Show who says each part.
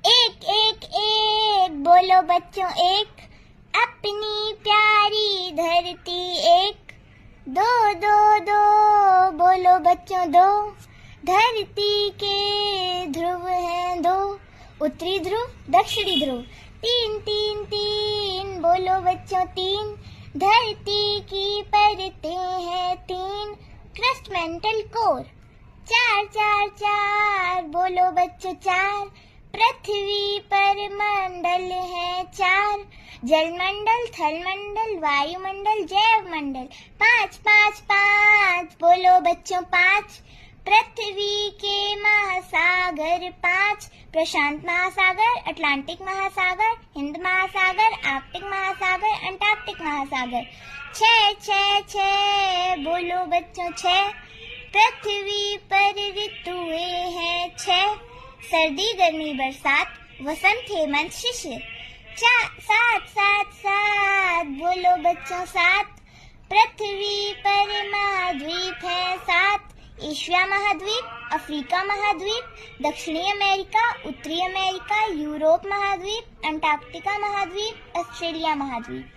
Speaker 1: एक एक एक बोलो बच्चों एक, अपनी प्यारी धरती एक। दो दो दो बोलो बच्चों दो, धरती के ध्रुव हैं दो। उत्तरी ध्रुव, दक्षिणी ध्रुव। तीन तीन तीन बोलो बच्चों तीन, धरती की परतें हैं तीन। Crust mantle core. चार चार चार बोलो बच्चों चार, पृथ्वी पर मंडल है चार। जलमंडल, थलमंडल, वायुमंडल, जैव मंडल। पाँच पाँच पाँच बोलो बच्चों पाँच, पृथ्वी के महासागर पाँच। प्रशांत महासागर, अटलांटिक महासागर, हिंद महासागर, आर्कटिक महासागर, अंटार्कटिक महासागर। छह छह छह बोलो बच्चों छह, पृथ्वी पर ऋतुएं हैं छह। सर्दी, गर्मी, बरसात, वसंत, हेमंत, शिशिर। सात सात सात बोलो बच्चों सात, पृथ्वी पर महाद्वीप है सात। एशिया महाद्वीप, अफ्रीका महाद्वीप, दक्षिणी अमेरिका, उत्तरी अमेरिका, यूरोप महाद्वीप, अंटार्कटिका महाद्वीप, ऑस्ट्रेलिया महाद्वीप।